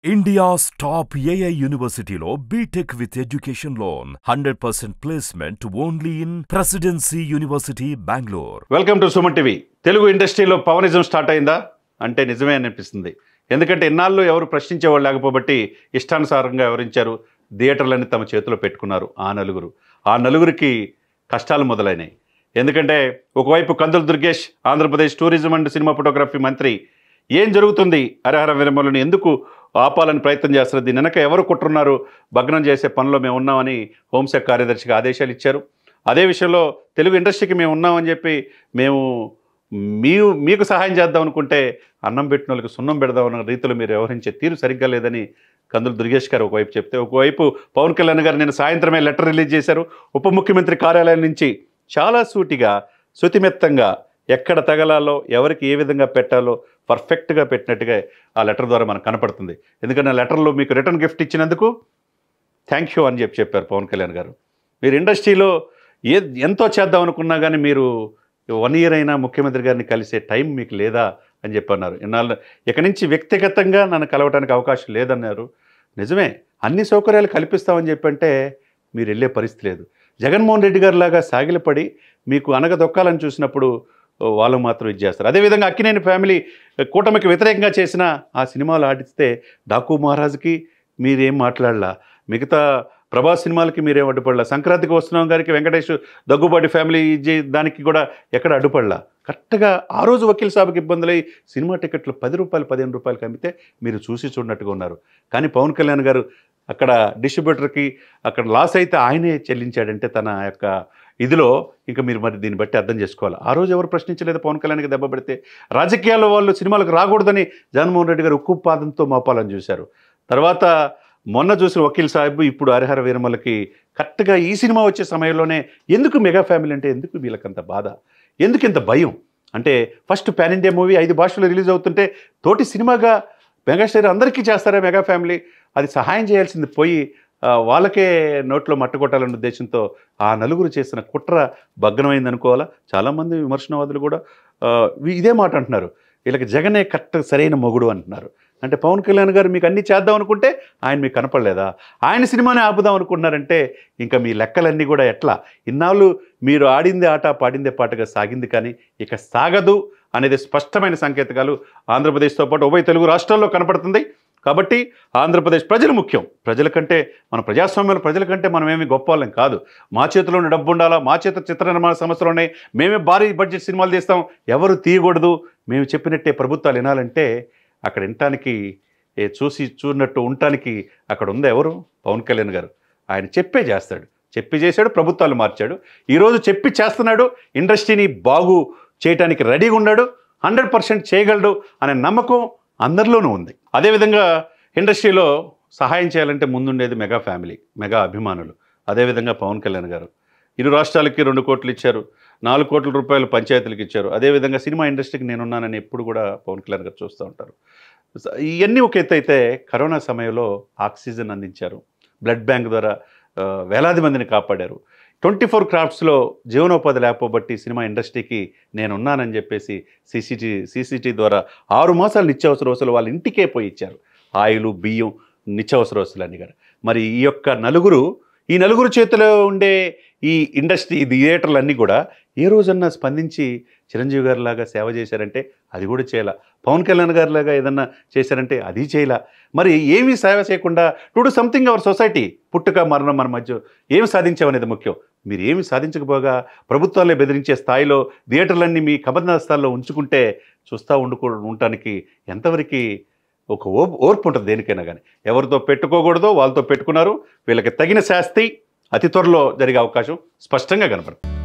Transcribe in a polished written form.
India's top AI university లో BTech with education loan, 100% placement only in Presidency University, Bangalore. Welcome to Suman TV. Telugu ఇండస్ట్రీలో Pawanism start అయిందా అంటే నిజమే అనిపిస్తుంది. ఎందుకంటే ఇన్నాళ్ళు ఎవరు ప్రశ్నించేవాళ్ళు లేకపోబట్టి ఇష్టానుసారంగా వివరించారు. థియేటర్లన్నీ తమ చేతిలో పెట్టుకున్నారు ఆ నలుగురికి కష్టాలు మొదలైనాయి. ఎందుకంటే ఒకవైపు Kandula Durgesh Andhra Pradesh tourism and cinema photography మంత్రి ఏం జరుగుతుంది, హరిహర వీరమల్లుని ఎందుకు ఆపాలని ప్రయత్నం చేస్తారు, దీని వెనక ఎవరు కుట్రున్నారు, భగ్నం చేసే పనిలో మేము ఉన్నామని హోంశాఖ కార్యదర్శికి ఆదేశాలు ఇచ్చారు. అదే విషయంలో తెలుగు ఇండస్ట్రీకి మేము ఉన్నామని చెప్పి మేము మీకు సహాయం చేద్దాం అనుకుంటే అన్నం పెట్టిన వాళ్ళకి సున్నం పెడదామన్న రీతిలో మీరు వ్యవహరించే తీరు సరిగ్గా లేదని కందుల దుర్గేష్ గారు ఒకవైపు చెప్తే, ఒకవైపు పవన్ కళ్యాణ్ గారు నేను సాయంత్రమే లెటర్ రిలీజ్ చేశారు. ఉప ముఖ్యమంత్రి కార్యాలయం నుంచి చాలా సూటిగా శుతిమెత్తంగా ఎక్కడ తగలాలో ఎవరికి ఏ విధంగా పెట్టాలో పర్ఫెక్ట్గా పెట్టినట్టుగా ఆ లెటర్ ద్వారా మనకు కనపడుతుంది. ఎందుకంటే ఆ లెటర్లో మీకు రిటర్న్ గిఫ్ట్ ఇచ్చినందుకు థ్యాంక్ యూ అని చెప్పారు పవన్ కళ్యాణ్ గారు. మీరు ఇండస్ట్రీలో ఎంతో చేద్దాం అనుకున్నా కానీ మీరు 1 year అయినా ముఖ్యమంత్రి గారిని కలిసే టైం మీకు లేదా అని చెప్పన్నారు. ఇన్నాళ్ళు ఇక నుంచి వ్యక్తిగతంగా నన్ను కలవడానికి అవకాశం లేదన్నారు. నిజమే, అన్ని సౌకర్యాలు కల్పిస్తామని చెప్పంటే మీరు వెళ్ళే పరిస్థితి లేదు. జగన్మోహన్ రెడ్డి గారి లాగా సాగిలపడి మీకు అనగదొక్కాలని చూసినప్పుడు వాళ్ళు మాత్రం ఇది చేస్తారు. అదేవిధంగా అక్కినేని ఫ్యామిలీ కూటమికి వ్యతిరేకంగా చేసిన ఆ సినిమాలు ఆడిస్తే డాకు మహారాజ్కి మీరేం మాట్లాడలా, మిగతా ప్రభాస్ సినిమాలకి మీరేం అడ్డుపడలా, సంక్రాంతికి వస్తున్నాం గారికి వెంకటేష్ దగ్గుబాటి ఫ్యామిలీ దానికి కూడా ఎక్కడ అడ్డుపడలా. కరెక్ట్గా ఆ రోజు వకీల్ సాబ్కి ఇబ్బందులై సినిమా టికెట్లు 10 రూపాయలు 15 రూపాయలకి అమ్మితే మీరు చూసి చూడనట్టుగా ఉన్నారు. కానీ పవన్ కళ్యాణ్ గారు అక్కడ డిస్ట్రిబ్యూటర్కి అక్కడ లాస్ అయితే ఆయనే చెల్లించాడంటే తన యొక్క ఇదిలో ఇంకా మీరు మరి దీన్ని బట్టి అర్థం చేసుకోవాలి. ఆ రోజు ఎవరు ప్రశ్నించలేదు పవన్ కళ్యాణ్కి దెబ్బ పడితే. రాజకీయాల్లో వాళ్ళు సినిమాలకు రాకూడదని జగన్మోహన్ రెడ్డి గారు ఉక్కు పాదంతో మోపాలని చూశారు. తర్వాత మొన్న చూసిన వకీల్ సాహిబ్ ఇప్పుడు హరిహర వీరమలకి కరెక్ట్గా ఈ సినిమా వచ్చే సమయంలోనే ఎందుకు మెగా ఫ్యామిలీ అంటే ఎందుకు వీళ్ళకంత బాధ, ఎందుకు ఇంత భయం అంటే ఫస్ట్ పాన్ ఇండియా మూవీ 5 భాషలు రిలీజ్ అవుతుంటే తోటి సినిమాగా మెగాస్టార్ అందరికీ చేస్తారా మెగా ఫ్యామిలీ, అది సహాయం చేయాల్సింది పోయి వాళ్ళకే నోట్లో మట్టగొట్టాలన్న ఉద్దేశంతో ఆ నలుగురు చేసిన కుట్ర భగ్నమైంది అనుకోవాలా. చాలామంది విమర్శనవాదులు కూడా ఇదే మాట అంటున్నారు, వీళ్ళకి జగనే కరెక్ట్ సరైన మొగుడు అంటున్నారు. అంటే పవన్ కళ్యాణ్ గారు మీకు అన్నీ చేద్దాం అనుకుంటే ఆయన మీకు కనపడలేదా, ఆయన సినిమానే ఆపుదాం అనుకుంటున్నారంటే ఇంకా మీ లెక్కలన్నీ కూడా ఎట్లా, ఇన్నాళ్ళు మీరు ఆడిందే ఆట పాడిందే పాటగా సాగింది కానీ ఇక సాగదు అనేది స్పష్టమైన సంకేతాలు ఆంధ్రప్రదేశ్తో పాటు ఉభయ తెలుగు రాష్ట్రాల్లో కనపడుతుంది. కాబట్టి ఆంధ్రప్రదేశ్ ప్రజలు ముఖ్యం. ప్రజల కంటే మన ప్రజాస్వామ్యంలో ప్రజల కంటే మనం ఏమి గొప్ప వాళ్ళం కాదు. మా చేతిలోనే డబ్బు ఉండాలా, మా చేత చిత్ర నిర్మాణ సంస్థలు ఉన్నాయి, మేమే భారీ బడ్జెట్ సినిమాలు తీస్తాం, ఎవరు తీయకూడదు, మేము చెప్పినట్టే ప్రభుత్వాలు వినాలంటే అక్కడ వినటానికి చూసి చూడనట్టు ఉండటానికి అక్కడ ఉందా ఎవరు? పవన్ కళ్యాణ్ గారు. ఆయన చెప్పే చేస్తాడు, చెప్పి చేశాడు, ప్రభుత్వాలు మార్చాడు, ఈరోజు చెప్పి చేస్తున్నాడు, ఇండస్ట్రీని బాగు చేయడానికి రెడీగా ఉన్నాడు, 100% చేయగలడు అనే నమ్మకం అందరిలోనూ ఉంది. అదేవిధంగా ఇండస్ట్రీలో సహాయం చేయాలంటే ముందుండేది మెగా ఫ్యామిలీ, మెగా అభిమానులు. అదేవిధంగా పవన్ కళ్యాణ్ గారు ఇరు రాష్ట్రాలకి 2 కోట్లు ఇచ్చారు, 4 కోట్ల రూపాయలు పంచాయతీలకు ఇచ్చారు. అదేవిధంగా సినిమా ఇండస్ట్రీకి నేనున్నానని ఎప్పుడు కూడా పవన్ కళ్యాణ్ గారు చూస్తూ ఉంటారు. ఇవన్నీ ఒక ఎత్తు అయితే కరోనా సమయంలో ఆక్సిజన్ అందించారు, బ్లడ్ బ్యాంక్ ద్వారా వేలాది మందిని కాపాడారు. 24 క్రాఫ్ట్స్లో జీవనోపాధి లేకపోబట్టి సినిమా ఇండస్ట్రీకి నేనున్నానని చెప్పేసి సీసీటీ ద్వారా 6 మాసాలు నిత్యావసర వస్తువులు వాళ్ళ ఇంటికే పోయి ఇచ్చారు, ఆయిలు బియ్యం నిత్యావసర వస్తువులన్నీ కూడా. మరి ఈ నలుగురు చేతిలో ఉండే ఈ ఇండస్ట్రీ థియేటర్లన్నీ కూడా ఏ రోజన్నా స్పందించి చిరంజీవి గారిలాగా సేవ చేశారంటే అది కూడా చేయాల, పవన్ కళ్యాణ్ గారిలాగా ఏదన్నా చేశారంటే అది చేయాల. మరి ఏమీ సేవ చేయకుండా to do something our society, పుట్టుక మరణం మన మధ్య ఏమి సాధించామనేది ముఖ్యం. మీరు ఏమి సాధించకపోగా ప్రభుత్వాలే బెదిరించే స్థాయిలో థియేటర్లన్నీ మీ కబంధాస్తాల్లో ఉంచుకుంటే చూస్తూ ఉండటానికి ఎంతవరకు ఒక ఓర్పు ఉంటుంది దేనికైనా కానీ. ఎవరితో పెట్టుకోకూడదో వాళ్ళతో పెట్టుకున్నారు, వీళ్ళకి తగిన శాస్తి అతి త్వరలో జరిగే అవకాశం స్పష్టంగా కనపడుతుంది.